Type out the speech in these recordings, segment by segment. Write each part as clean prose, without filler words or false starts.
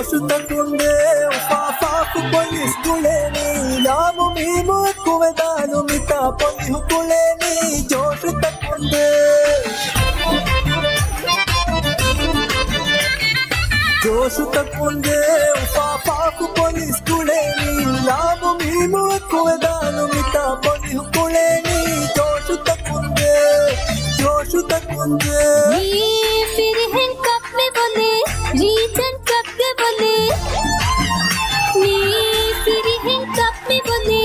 Takunde, Fafa, Polis, Kuleni, Yamu, Mimu, Kuvedanu, Mita, Poli, Kuleni, Josh Takunde. Josh Takunde, Fafa, Polis, Kuleni, Yamu, Mimu, Kuvedanu, Mita, Poli, Kuleni, Josh Takunde, Josh Takunde. फिर हैं कब में बोले reason कब के बोले नी फिर हैं कब में बोले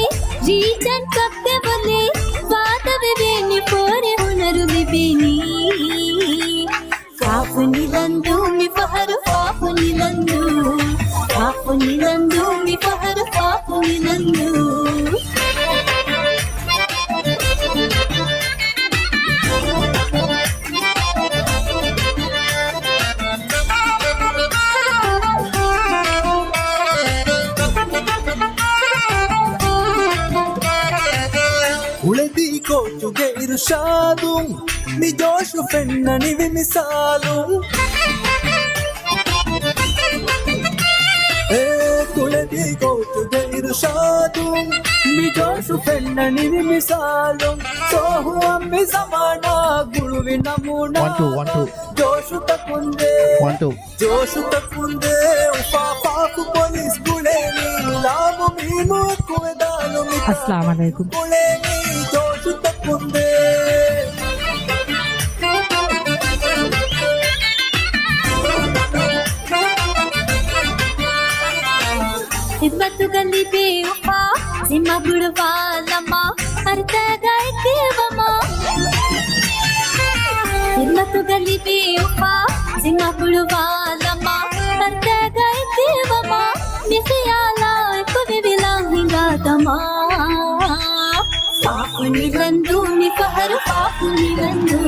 रीजन कब के बोले बात बेबेनी पोरे हुनर बेबेनी काफनी लंदू मी फहर काफनी लंदू मी फहर Kafni लंदू Uledi kochuge irshadum mi joshu fennani vimisalum Uledi kochuge irshadum mi joshu fennani vimisalum Sohu ammi zamana guluvi namuna Joshu takunde Joshu takunde Ufafa ku polis guleni Lamu mimu kuvedanu अस्सलाम वालेकुम। guleni Joshu takunde हिम्मत गली बेवफा जिम्मा बुड़वालमा अर्थ गाय के वमा हिम्मत गली बेवफा जिम्मा बुड़वालमा अर्थ गाय के वमा मिखियाला कुबे बिलाहिंगा तमा पापुनी लंदू मी फहर पापुनी लंदू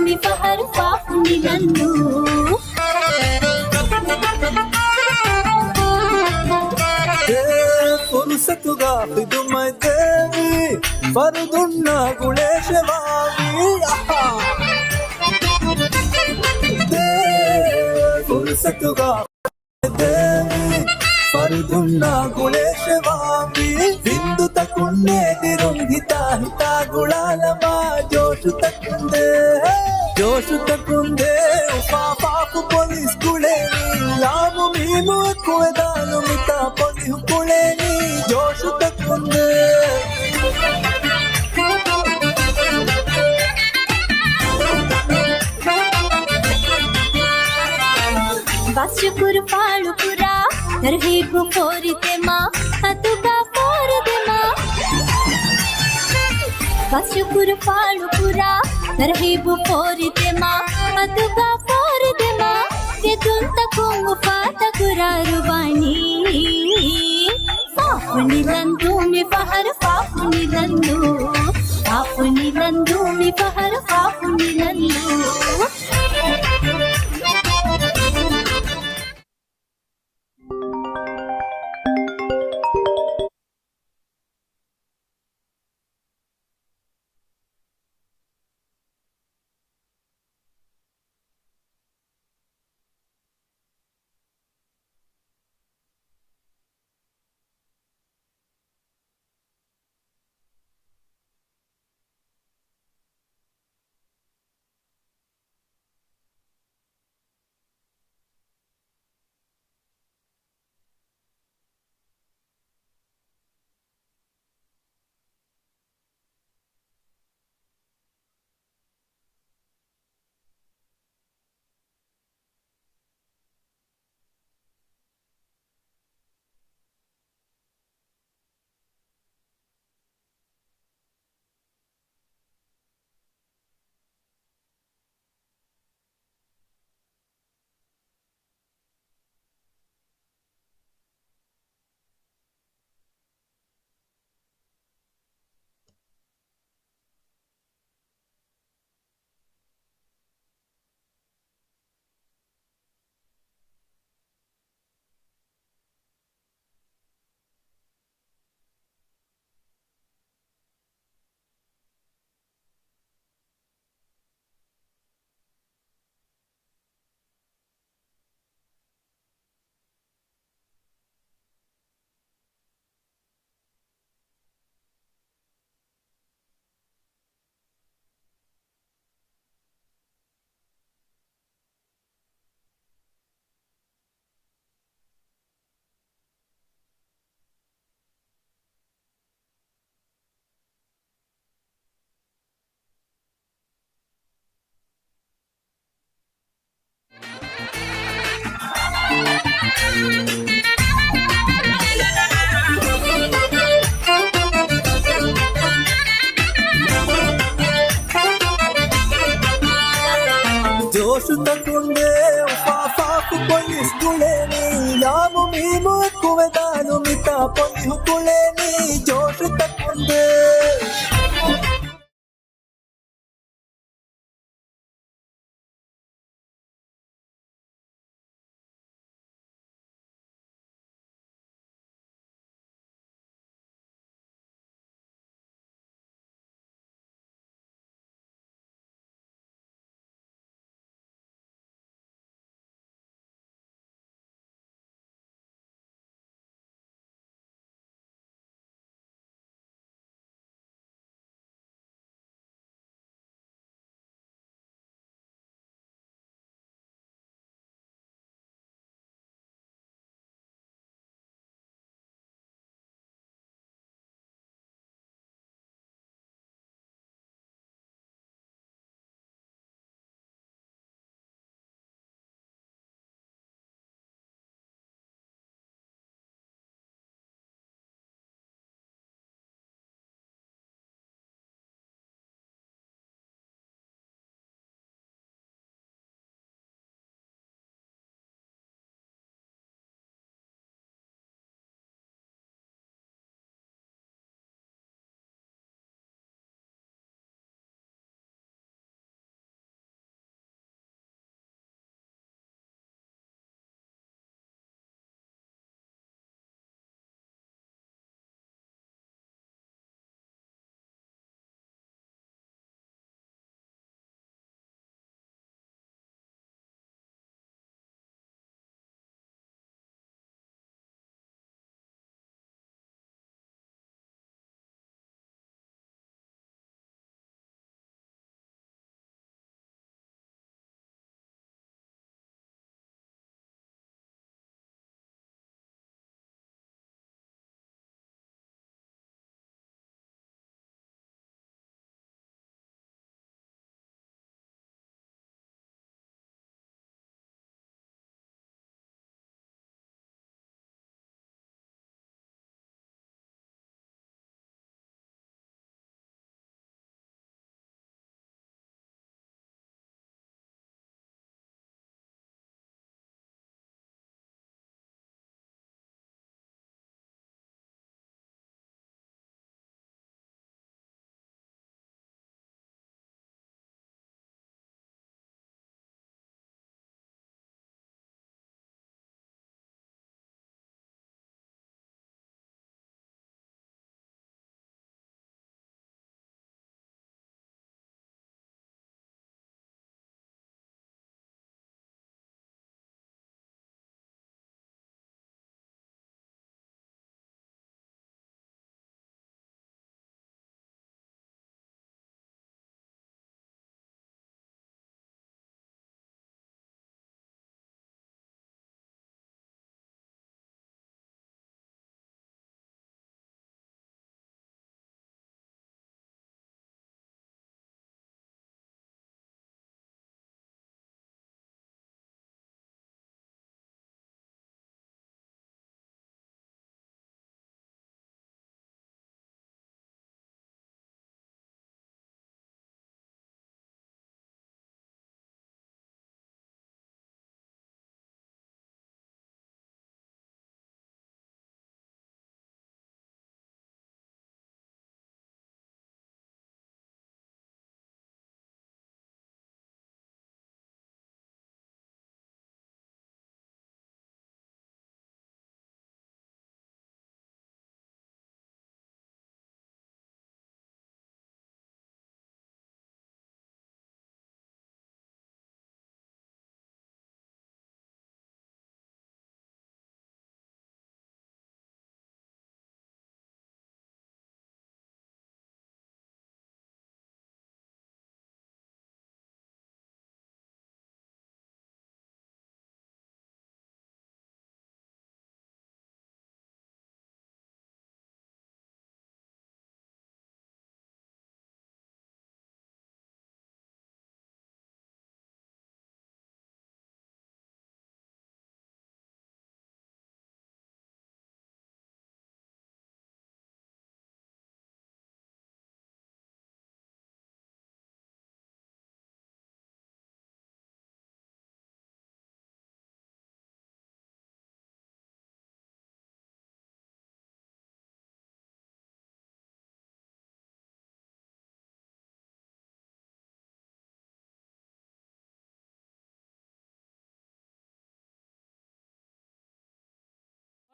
मी फहर पापुनी लंदू Fursatuga fidumai devi Fardunna guleshvavi Fursatuga devi Fardunna guleshvavi Bindu takunne dirunhita hita gulalama Joshu takunde Joshu takunde Ufafa ku polis guleni Lamu mimu kuvedanu mita poli kuleni Joshu takunde Bashukur falupura Tarhibu forite ma Atuba forite ma Bashukur falupura Tarhibu forite ma Atuba forite ma Gedunta kungu fata kurarubani Fafuni landu mi fahar fafuni landu mi fahar fafuni landu జోషు తకుండే ఫాఫాకు police గుళేని యాము మీము ఎక్కువదాను మితా Poli హుకుళేని జోషు తకుండే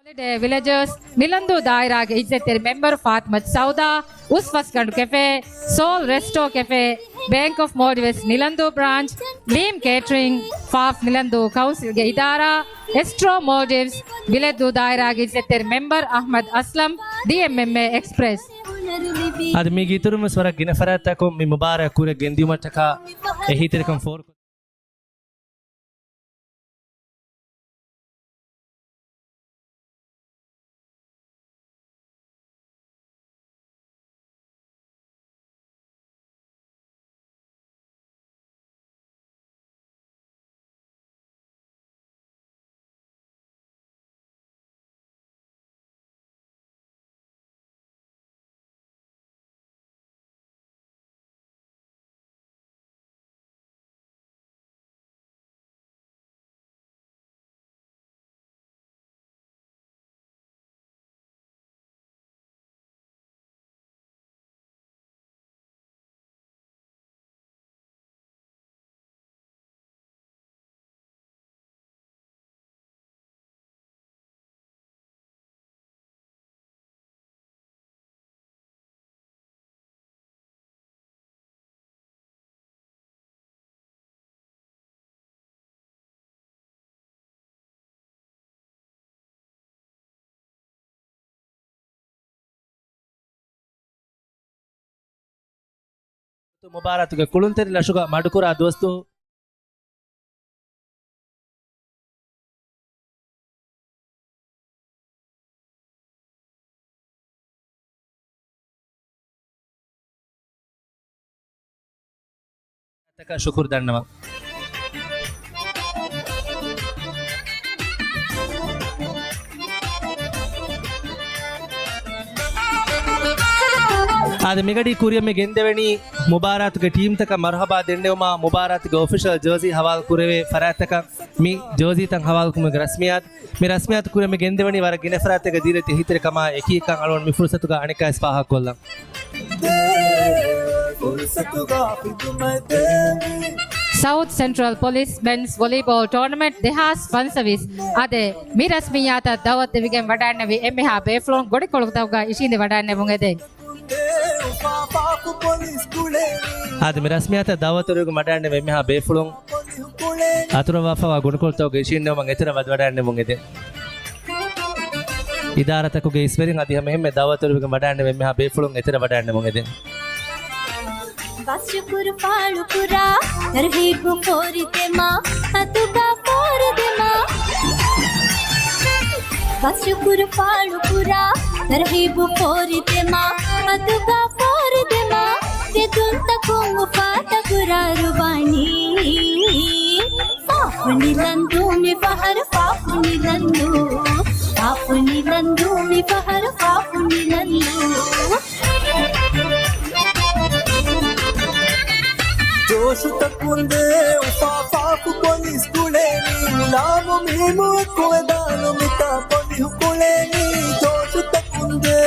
Holiday villagers Nilandu Dairage Izzetir member Fatmat Sauda Usfaskandu Cafe Soul Resto Cafe Bank of Maldives Nilandu branch Beam Catering Faf Nilandu Council ge Idara Estro Maldives Viledu Dairage Izzetir member Ahmad Aslam DMMA Express ad mi giturum swara gina farata ko mi mubarak kure gendiuma taka ehitere kam for ಮುಬಾರತ್ಗೆ ಕುಳುಂತೆರಿ ಲಶುಗ ಮಡುಕುರ ದೋಸ್ತು ತಕ ಶುಕ್ರ್ ದಂಡವ ಆದ ಮಿಗಡಿ ಕುರಿಯಮ್ಮೆ ಗೆಂದೆವಣಿ ಮುಬಾರತ್ಗೆ team ತಕ Marhaba ದೆಂಡೆವಮ ಮುಬಾರತ್ಗೆ official Jersey ಹವಾಲ್ ಕುರೆವೆ ಫರಾತಕ ಮಿ Jersey ತಂ ಹವಾಲ್ ಕುಮೆ ರಸ್ಮಿಯಾತ್ ಮಿ ರಸ್ಮಿಯಾತ್ ಕುರಿಯಮ್ಮೆ ಗೆಂದೆವಣಿ ವರ ಗಿನೆ ಫರಾತಕ ದೀರತೆ ಹಿತರೆ ಕಮ ಎಕಿ ಕಂ ಅಳವನ್ ಮಿ ಫುರ್ಸತುಗ ಅಣಿಕ ಸ್ಪಾಹ ಕೊಲ್ಲ South Central Police Men's Volleyball Tournament Dehas Fun Service Ade Mirasmiyata Dawat Devigem Vadannevi Emeha Beflon Godikolukdavga Ishinde Vadanne Bungede ad mi rasmiyata dawaturuge madanne meha befulun atura wafa godikoltawge ishinde man etera wadanne bungede idaratakuge isverin adi hemme dawaturuge madanne meha befulun etera wadanne bungede Bashukur Palukura, Tarhibu Poritema, Atuga Poridema. Bashukur Palukura, Tarhibu Poritema, Atuga Poridema. Vedunta Kungu Fata Kurarubani. Fafuni Landu, mi Fahar Fafuni Landu. Fafuni Landu, mi Fahar Fafuni Landu. जोश तकुंदे उफाफाक police कुलेनी लामो मीमु कुवेदानु मिता पोली हुकुलेनी जोश तकुंदे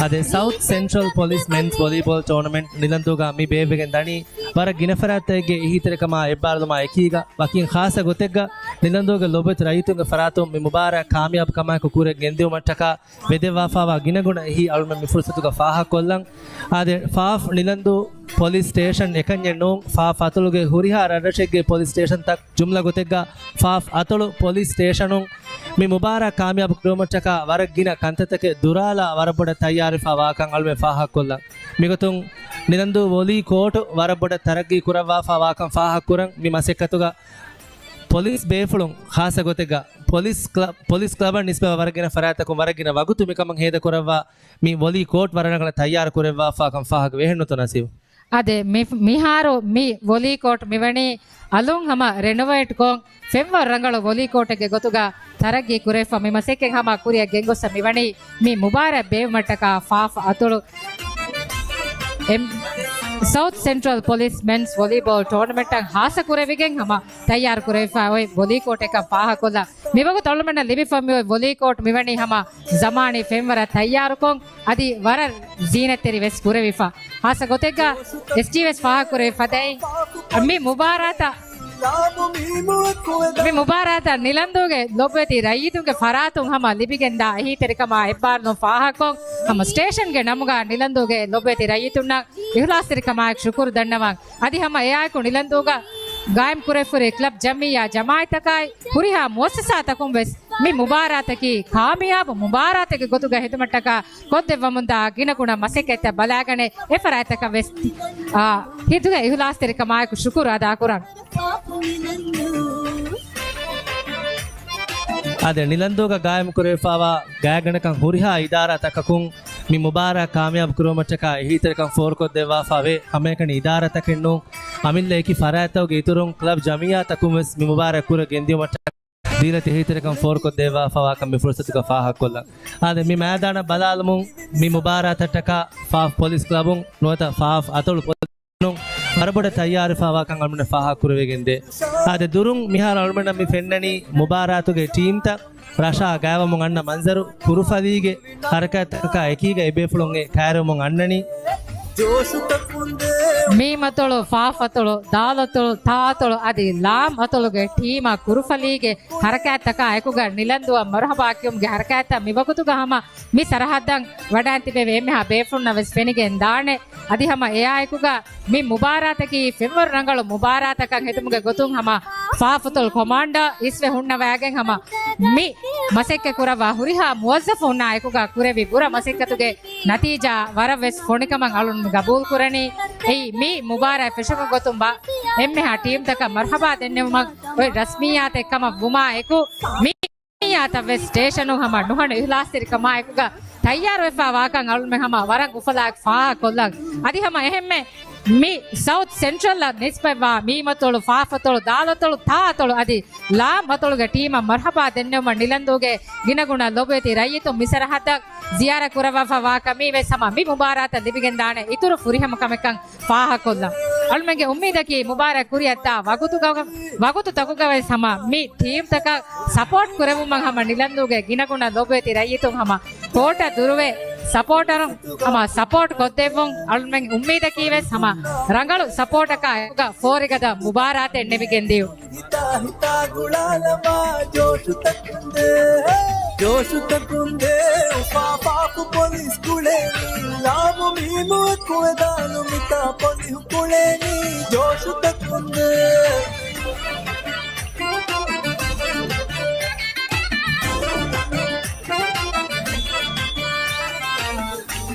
ade South Central Police Men's Volleyball Tournament nilanduga mi bevegen dani bara ginafaratage ehitere kama ebbaluma ekiga wakin khasa gotegga nilanduga lobet raitunga faratum mi mubarak kamyab kama ko kure gendiu mattaka vedewa fawa ginaguna ehi alme mi fursatuga faha kollan ade faaf nilandu police station ekanye no faaf atuluge huriha radashegge police station tak jumla gotegga faaf atulu police stationun mi mubarak kamyab kilometraka warak gina kantatake durala waraboda tayyari fawa kan alme faha kollan migotun nilandu volley court waraboda taragi kurawa fawa kan faha kuran mi masekatuga police befulun khasa gotega police club nisbe waragina farata ko waragina wagutu mikam heda kurawa mi volley court waranagala tayyar kurawa fa kan faha wehennu to nasiv ade miharo mi volley court mivani alun hama renovate kon femwa rangalo volley court ge gotuga taragi kurefa mi maseken hama kuriya gengossa mivani mi mubarak bevmataka faaf atulu South Central Police Men's Volleyball Tournament ang hasa kurevigen hama tayyar kurefa oi volley court eka paha kolla miwagu tournament libi fami oi volley court mivani hama zamani femwara tayyar kon adi wara zineteri ves kurevifa hasa gotega STVS paha kurefa dai ammi mubarata ලාමු මීමු එක්කුවෙදා මේ මුබාරාත නිලන්දුගේ ලොබ්වෙති රයිතුන්ගේ ಫರಾತುಂ ಹಮ ಲಿಬಿಗೆಂದ ಹಿ ತೆರಿಕಮ ಎಬ್ಬಾರ್ನೋ ಫಾಹಕೊಂ ಹಮ ಸ್ಟೇಷನ್ಗೆ ನಮಗ ನಿಲಂದುಗೆ ಲೊಬೆತಿ ರೈತುನ್ನ ಇಹ್ಲಾಸ್ ತೆರಿಕಮ ಶುಕ್ರ್ ದಣ್ಣವಂ ಅದಿ ಹಮ ಎಯಾಕು ನಿಲಂದುಗ Gayam कुरेफुरे club Jamia जमायतकाय पुरिहा मोससा तकुम वेस मी मुबारातकी कामयाब मुबारातकी गोतुग हितमಟ್ಟಕ ಕೊದ್ದೆವಮುಂದ ಗಿನಗುಣ ಮಸೆಕೆತ್ತ ಬಲಾಗಣೆ ಎಫರಾತಕ ವೆಸ್ ಹಿತುಗ ಇಹ್ಲಾಸ್ ತೆರಿಕ ಮಾಯಕು ಶುಕ್ರ್ ಅದಾ ಕುರಾನ್ ಅದೇ ನಿಲಂದೋಗ ಗಾಯಂ ಕುರೇಫಾವಾ ಗಾಯಗಣಕಂ ಹುರಿಹಾ ಇದಾರಾ ತಕಕುಂ ಮಿ Mubarak ಕಾಮಯಾಬ್ ಕುರೋಮಚ್ಚಕ ಹೀತರಕಂ four ಕೊದ್ದೆವಾ ಫಾವೆ ಹಮೇಕನಿ ಇದಾರಾ ತಕೆನ್ನು ಅಮಿಲ್ಲೇಕಿ ಫರಾತೋಗೆ ಇತುರುಂ club Jamia ತಕುಂ ವೆಸ್ ಮಿ Mubarak ಕುರ ಗೆಂದಿಯ ಮಚ್ಚಕ ದೀಲತಿ ಹೀತರಕಂ four ಕೊದ್ದೆವಾ fava ಕಂ ಮಿ ಫುರ್ಸತುಗ ಫಾಹಾ ಕೊಲ್ಲ ಅದೇ ಮಿ ಮೈದಾನ ಬಲಾಲಮುಂ ಮಿ ಮುಬಾರಾ ತಟ್ಟಕ ಫಾಫ್ ಪೊಲೀಸ್ ಕ್ಲಬುಂ ನೋತ ಫಾಫ್ ಅತೋಳು ಮರಬಡ ತಯ್ಯಾರು ಫಾವಾಕಂ ಅಲ್ಮನ ಫಾಹಾ ಕುರುವೆಗೆಂದೆ ಆದೆ ದುರುಂ ಮಿಹಾರ ಅಲ್ಮನ ಮಿ ಫೆನ್ನನಿ ಮುಬಾರಾತುಗೆ ಟೀಮ್ ತ ರಶಾ ಗಾವಮುಂ ಅಣ್ಣ ಮಂಜರು ಕುರುಫದೀಗೆ ಹರಕತಕ ಎಕೀಗ ಎಬೇಫುಳುಂಗೆ ಕಾಯರುಮುಂ ಅಣ್ಣನಿ ಜೋಶು ತಕ್ಕುಂದೆ ಮೀಮ್ ಅತೊಳು ಫಾಫ್ ಅತೊಳು ದಾಲ್ ಅತೊಳು ತಾ ಅತೊಳು ಅದಿ ಲಾಮ್ ಅತೊಳುಗೆ ಟೀಮ ಕುರುಫಲಿಗೆ ಹರಕಾತಕ ಐಕುಗ ನಿಲಂದುವ ಮರಹಬಾಕ್ಯುಂಗೆ ಹರಕಾತ ಮಿವಗುತುಗ ಹಮ ಮಿ ಸರಹದ್ದಂ ವಡಾಂತಿಬೆ ವೇಮೆ ಹ ಬೇಫುಣ್ಣ ವೆಸ್ ಫೆನಿಗೆ ದಾಣೆ ಅದಿ ಹಮ ಎಯಾ ಐಕುಗ ಮಿ ಮುಬಾರಾತಕಿ ಫೆವರ್ ರಂಗಳು ಮುಬಾರಾತಕಂ ಹೆತುಮುಗೆ ಗೊತುಂ ಹಮ ಫಾಫ್ ಅತೊಳು ಕಮಾಂಡರ್ ಇಸ್ವೆ ಹುಣ್ಣ ವ್ಯಾಗೆಂ ಹಮ ಮಿ ಮಸೆಕ್ಕೆ ಕುರವ ಹುರಿಹಾ ಮುವಜ್ಜಫ್ ಹುಣ್ಣ ಐಕುಗ ಕುರೆವಿ ಬುರ ಮಸೆಕ್ಕತುಗೆ ನತೀಜಾ ವರ ವೆಸ್ ಫೊಣಿಕಮಂ ಅಳುನ್ ಗಬೂಲ್ ಕುರನಿ ei mi mubarak feshaka gotumba emme ha team taka marhaba dennewma oi rasmiyat ekkama guma eku mi yata ve station hama nuhana ihlas tirikama ekuga tayyar wefa wakan alme hama warak ufalak fa kollag adi hama ehemme mi south central la nispeva mi matolu faafatolu dalatolu taatolu adi la matoluge team marhaba dennewma nilanduge ginaguna lobeti rayitu misarahata ziyara kurava fa kami ve sama mi mubarata dibigen dane ituru furiham kamekan faaha kolla almege ummidaki mubarak kuriyatta wagutu takuga ve sama mi team taka support kurevumman hama nilanduge ginaguna lobeti rayitu hama kota duruve supporter hama support koddevun almege ummidaki ve sama ರಂಗಳು ಸಪೋರ್ಟಕ ಫೋರಿಗದ ಮುಬಾರಾತ್ ಎಣ್ಣೆಬಿಗೆಂದಿಯು ಹಿತಾ ಹಿತಾ ಗುಳಾಲಮ ಜೋಶು ತಕ್ಕುಂದೆ ಉಫಾ ಪಾಪು police ಕುಳೇನಿ ಲಾಮು ಮೀಮು ಎಕ್ಕುವೆದಾನು ಮಿತಾ ಪೊಲಿ ಹುಕುಳೇನಿ ಜೋಶು ತಕ್ಕುಂದೆ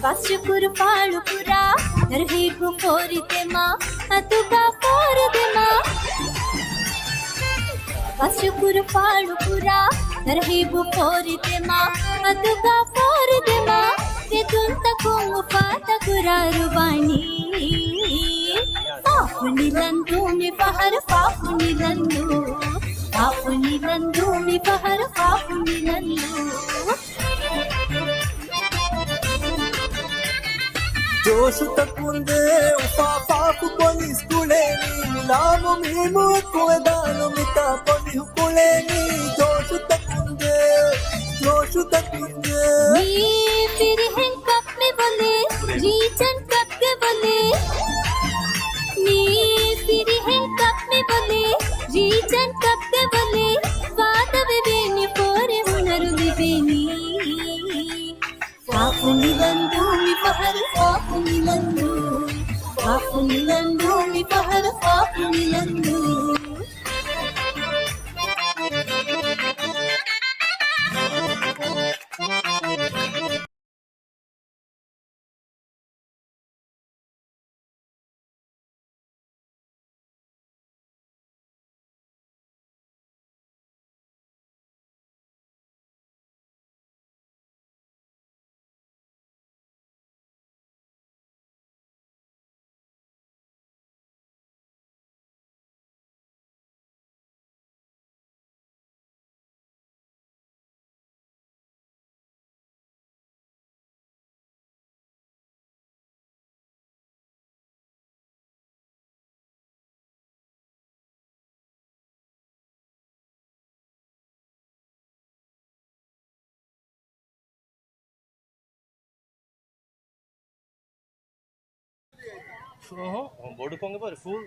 Vashukur Palupura, Narhibu Foritema, Atuga Foridema. Vashukur Palupura, Narhibu Foritema, Atuga Foridema. Vedunta Kungu Fata Kurarubani. Afuni Landu, mi Bahar Fafuni Landu. Afuni Landu, mi Bahar Fafuni Landu. ಜೋಶು ತಕ್ಕುಂದೆ ಉಫಾ ಪಾಪು ಪೊಲೀಸ್ ಕುಳೇನಿ ಲಾಮು ಮೀಮು ಎಕ್ಕುವೆದಾನು ಮಿತಾ ಪೊಲಿ ಹುಕುಳೇನಿ ಜೋಶು ತಕ್ಕುಂದೆ ನೀ ಫಿರ್ ಹೆಂ ಕಪ್ ಮೆ ಬೊಲೆ ರೀಚನ್ ಕಪ್ ಗೆ ಬೊಲೆ ನೀ ಫಿರ್ ಹೆಂ ಕಪ್ ಮೆ ಬೊಲೆ ರೀಚನ್ ಕಪ್ ಗೆ ಬೊಲೆ ವಾದವೆ ಬೇನಿ ಪೋರೆ ಹುನರು ದಿಬೇನಿ Afuni landu mi pahar afuni landu mi pahar afuni landu बोर्ड पोंगे पर फुल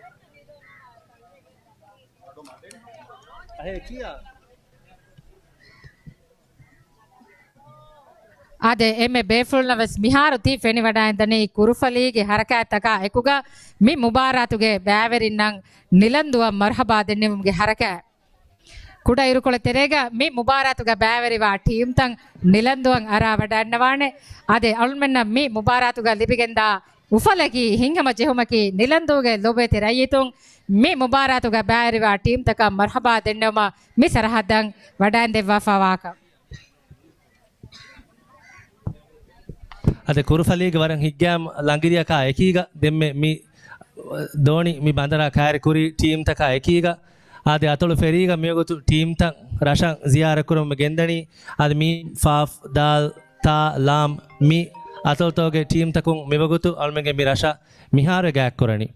අහේ කියා ಅದೇ ಎಮ್ಮೆ ಬೇಫುಲ್ನವಸ್ ಮಿಹಾರು ತೀ ಫೆನಿ ವಡಾಯಂದನೆ ಈ ಕುರುಫಲಿಗೆ ಹರಕಾತಕ ಎಕುಗ ಮಿ ಮುಬಾರಾತುಗೆ ಬ್ಯಾವೆರಿನ್ನಂ ನಿಲಂದುವ ಮರ್ಹಬಾ ದೆನ್ನೆಮ್ಗೆ ಹರಕ ಕುಡ ಇರುಕೊಳ ತೆರೆಗ ಮಿ ಮುಬಾರಾತುಗ ಬ್ಯಾವೆರಿವಾ ಟೀಮ್ ತಂ ನಿಲಂದುವಂ ಅರ ವಡಾನ್ನವಾಣೆ ಅದೇ ಅಳುಮೆನ್ನ ಮಿ ಮುಬಾರಾತುಗ ಲಿಬಿಗೆಂದ ಉಫಲಗಿ ಹಿಂಗಮ ಜೆಹುಮಕಿ ನಿಲಂದುಗೆ ಲೋಬೆ ತೆರಯಿತುಂ ಮಿ ಮುಬಾರಾತುಗ ಬ್ಯಾವೆರಿವಾ ಟೀಮ್ ತಕ ಮರ್ಹಬಾ ದೆನ್ನಮ ಮಿ ಸರಹದ್ದಂ ವಡಾಂದೆವ್ವಾ ಫವಾಕ ಅದೇ ಕುರುಫಲಿಗೆ ವರಂ ಹಿಗ್ಗ್ಯಾಮ್ ಲಂಗಿರಿಯಕ ಎಕೀಗ ದೆಮ್ಮೆ ಮಿ ದೋಣಿ ಮಿ ಬಂದರ ಕಾರಿ ಕುರಿ ಟೀಮ್ ತಕ ಎಕೀಗ ಆದೆ ಅತಳು ಫೆರೀಗ ಮೇಗೊತು ಟೀಮ್ ತ ರಶಂ ಜಿಯಾರ ಕುರುಮ ಗೆಂದಣಿ ಆದೆ ಮೀ ಫಾಫ್ ದಾಲ್ ತಾ ಲಾಮ್ ಮಿ ಅತಳು ತೋಗೆ team ತಕುಂ ಮಿವಗುತು ಅಲ್ಮೆಗೆ me ರಶ ಮಿಹಾರ ಗ್ಯಾಕ್ ಕುರಣಿ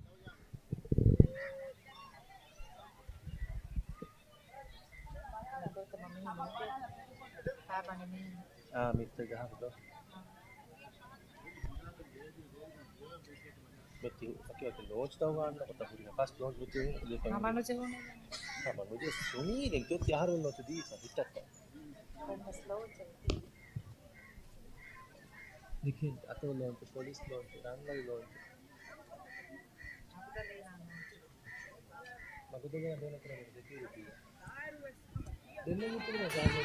mister ಜಹಾಬ್ meeting okay launch daw gana kota puri first launch meeting amano jehone amano je suni den to yaar unno to di sa hittatta देखिए ato launch police launch rangal launch magudega dena kara security denna mutune saame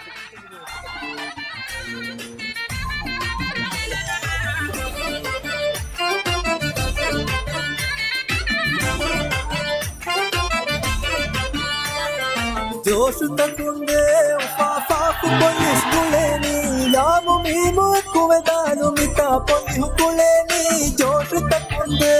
जोश तकुंदे उफाफाफु police गुलेनी Lamu मीमु कुवेदानु मिता पोलिहु गुलेनी जोश तकुंदे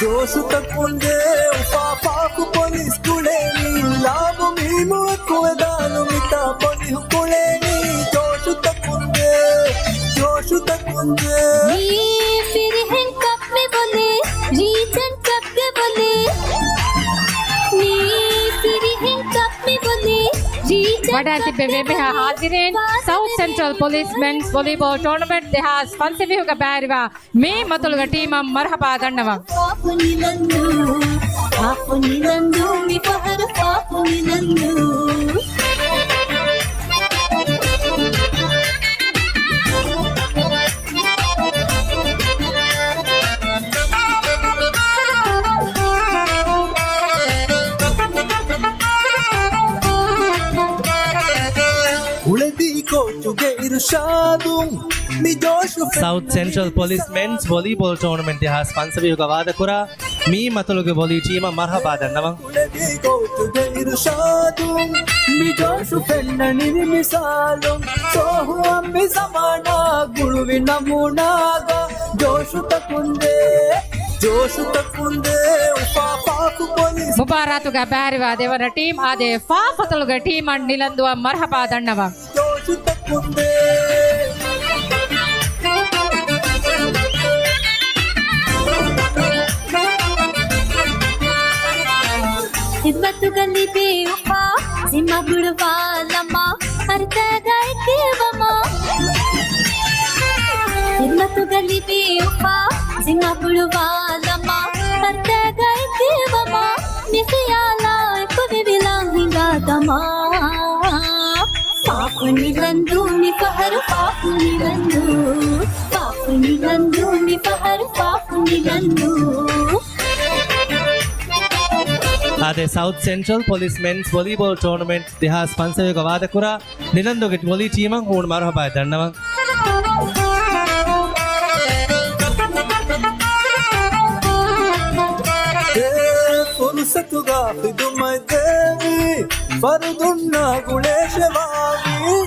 जोश तकुंदे उफाफाफु police गुलेनी Lamu मीमु कुवेदानु मिता पोलिहु गुलेनी जोश तकुंदे नी फिर हैं cup में बोले रीजन कप के बोले नी फिर हैं कप में बोले रीजन वडांति बेबे हाजिरेन south central police men's volleyball tournament देहास फंसिविहुग बैरिवा मे मतुलुग टीम मरहबा दन्नवा पापु निलंदु मी पहर पापु निलंदु South Central Police Men's Volleyball Tournament has sponsored you Gavada Kura me Matuluga volley team Marhaba Danava mi joshu fennani misalum sohu ammi samana guluvi namunaga joshu takunde ufafaku police ಮುಬಾರಾತುಗ ಬ್ಯಾರಿವಾ ದೇವರ team ಆದೆ ಫಾಫತಲುಗ team and ನಿಲಂದುವ Marhaba ದಣ್ಣವ joshu takunde हिम्मत गली पे उपा सिमा बुड़वा लमा अर्थ गाय के वमा हिम्मत गली पे उपा सिमा बुड़वा लमा अर्थ गाय के वमा मिखयाला कुवे विलांगा तमा पापु निलंदु मी पहर पापु निलंदु मी पहर पापु निलंदु Ade South Central Police Men's Volleyball Tournament they have sponsored you Gavada Kura Nilandu get volley team ang hoon marhaba dannava फुर्सतुगा फिदुमय देवी फरदुन्ना गुणेशवामी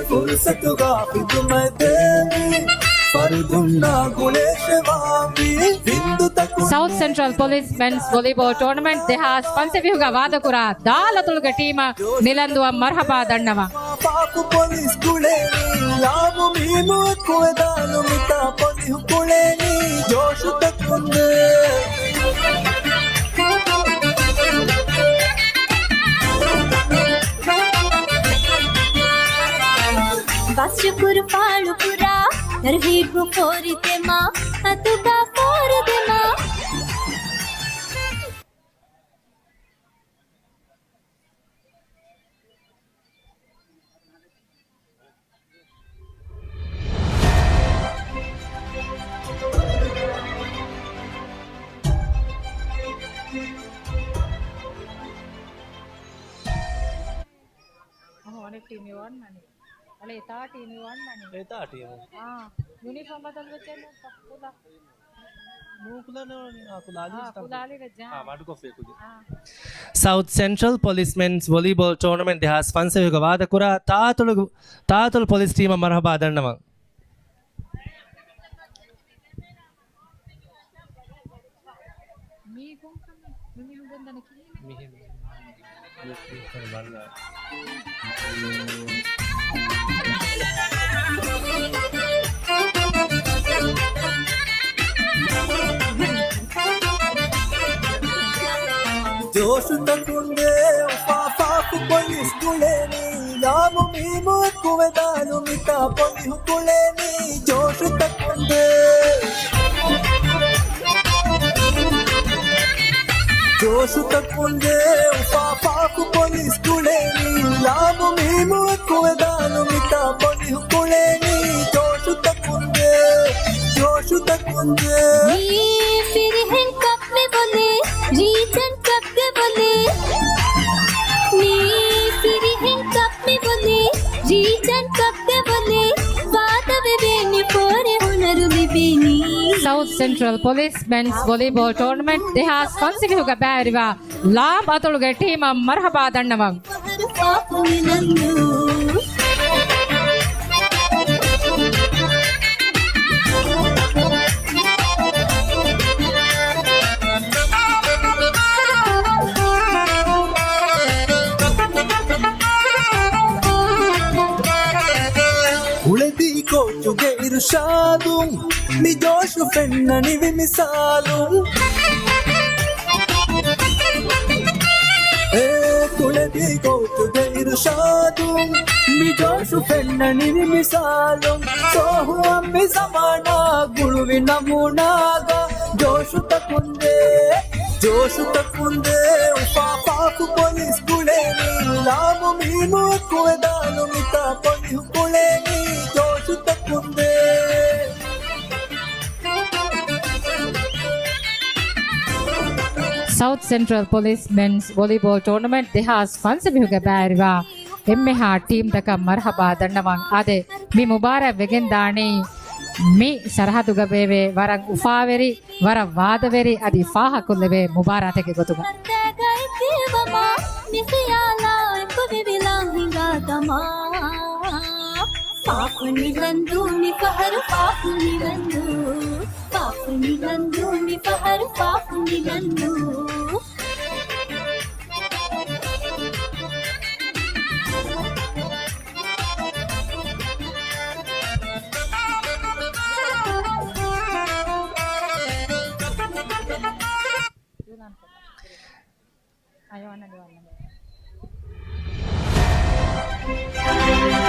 फुर्सतुगा फिदुमय देवी फरदुन्ना गुणेशवामी बिंदु तक South Central Police Men's Volleyball Tournament they have sponsored you Gavada Kura dalatulga team nilanduwa marhaba dannava Papu police गुलेनी Lamu मीमु कुवेदानु मिता पोलिहु गुलेनी जोशु तकुंदे बस शुकुर पालुपुरा तरहीब four दे माँ अतुका four दे माँ অনেক টিমই one মানে তাহলে এটা টিমই ওয়ান মানে eta team యూనిఫామ్ బదలు వచ్చేను తక్కువ కులాలి రజ్జా South Central Policemen's Volleyball Tournament දෙහස් 500ක වාද කුරා තාතුළු පොලිස් ටීම මරහබා දන්නවා. మీకు మిమి గందనకి జోషు తక్కుందే పాపాకు పోలీస్ కులేని యాము మేము ఎక్కువదాను మితా పొలి కులేని జోషు తక్కుందే జోషు తక్కుందే పాపాకు పోలీస్ కులేని యాము మేము ఎక్కువదాను మితా పొలి కులేని జోషు తక్కుందే ये फिर हैं कप में बोले रीजन कप के बोले नी फिर हैं कप में बोले रीजन कप के बोले बात बेबेनी पोरे हुनर बेबेनी South Central Police Men's Volleyball Tournament දෙහස් 500ක බෑරිවා ලාම් අතුළුගේ ටීම මරහබා දන්නවා हर पाप मिलंदू ಉಳಿದಿ ಕೋಚುಗೆ ಇರುಷಾದು ನಿ ಜೋಶು ಫೆನ್ನನಿ ವಿಮಿಸಾಲು ಕುಳದಿ ಕೋಚುಗೆ ಇರುಷಾದು ನಿ ಜೋಶು ಫೆನ್ನನಿ ವಿಮಿಸಾಲು ಸೋಹು ಅಮ್ಮಿ ಸಮಾನ ಗುಳುವಿ ನಮೂನಾಗ ಜೋಶು ತಕ್ಕುಂದೆ ಪಾಪಾಕು ಪೊಲೀಸ್ ಕುಳೇನಿ ಲಾಮು ಮೀನು ಕುವೆದಾನು ಮಿತಾ ಪೊಲಿ ಕುಳೇನಿ ಜೋಶು ತಕ್ಕುಂದೆ South Central Police Men's Volleyball Tournament දෙහස් 500ක බෑරිවා එම්මෙහා ටීම් දක මරහබා දන්නවා අද මේ මුබාරක් වෙගෙන් දානේ මේ සරහදුග බේවේ වරන් උෆාවෙරි වර වාදවෙරි අදි ෆාහකුල්ලවේ මුබාරතක ගොතුම गए के बमा निखयाला कुबे बिलाहिंगा दमा पाप निगंदू नि पहर पाप निगंदू नि पहर पाप निगंदू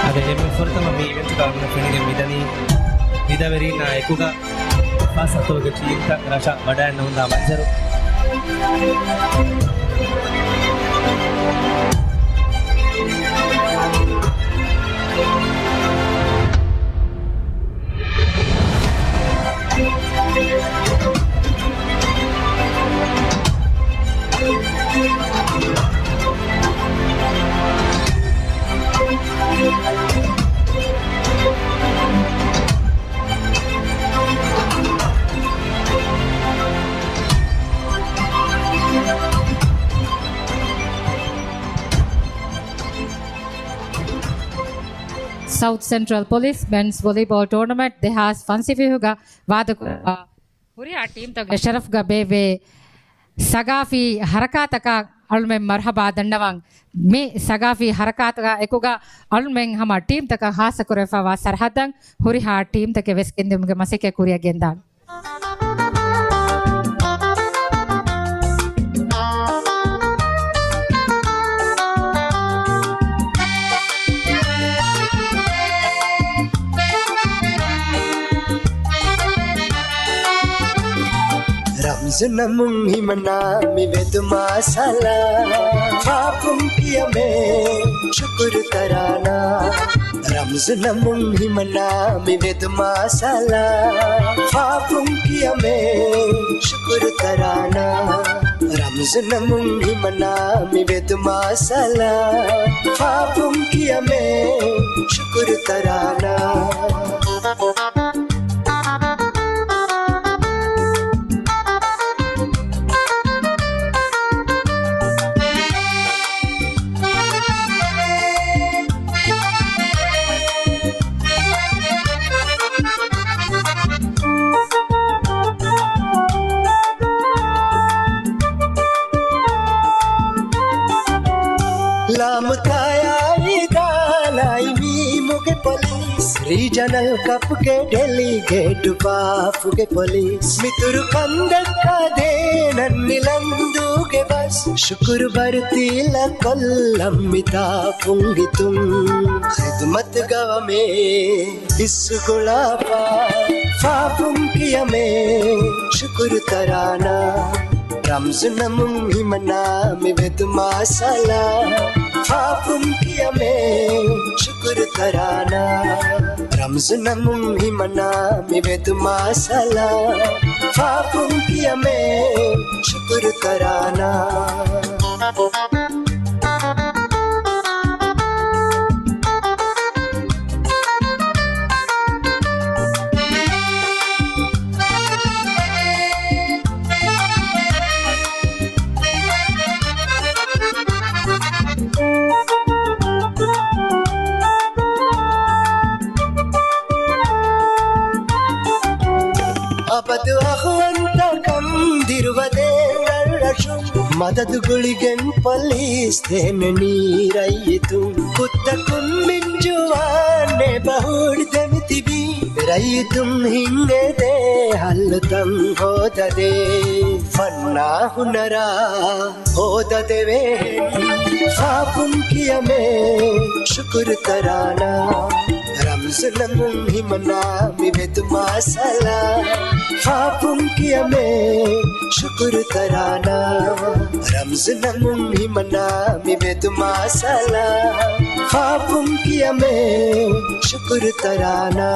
අද එම ෆොරතම මේ ඉවෙන්ට් ගන්න ෆෙනිගේ මිදනි නිදවරි නායකුග පාසතෝග චීන්ත රෂ වඩන්න හොඳ මන්සරු South Central Police Men's Volleyball Tournament දෙහස් 500ක වාද ಹುರಿಯಾ ಟೀಮ್ ತಗ ಶರಫ್ ಗ ಬೇವೆ ಸಗಾಫಿ ಹರಕಾತಕ ಅಳುಮೆಂ ಮರ್ಹಬಾ ದಂಡವಂಗ್ ಮೇ ಸಗಾಫಿ ಹರಕಾತಕ ಎಕುಗ ಅಳುಮೆಂ ಹಮ ಟೀಮ್ ತಕ ಹಾಸ ಕುರೆಫವಾ ಸರ್ಹದಂಗ್ ಹುರಿಯಾ ಟೀಮ್ ತಕೆ ವೆಸ್ಕೆಂದುಮ್ಗೆ ಮಸೆಕೆ ಕುರಿಯ ಗೆಂದಾಂಗ್ Ramzan himana mi vedu masala Fapum kiyame syukur tarana Ramzan himana mi vedu masala Fapum kiyame syukur tarana Ramzan himana mi vedu masala Fapum kiyame syukur tarana Lam tayai dalai mi muke police regional cup ke delegate bafu ke police mituru kandakka denan nilandu ke bas shukur bartila kollam mita pungitum khidmat gawame isgulapa fapum kiyame shukur tarana Ramzan himana mi vedu masala Fapum kiyame syukur tarana Ramzan himana mi vedu masala Fapum kiyame syukur tarana Abadu akhwantakam dirvadenarashum Madadguligen police thenani rayitum Kuttakun minjuwane bahud demitibi Rayitum hinne de haltam hodade Fanna hunara hodade ven Fapum kiyame syukur tarana Ramzan himana mi vedu masala Fapum kiyame syukur tarana Ramzan himana mi vedu masala Fapum kiyame syukur tarana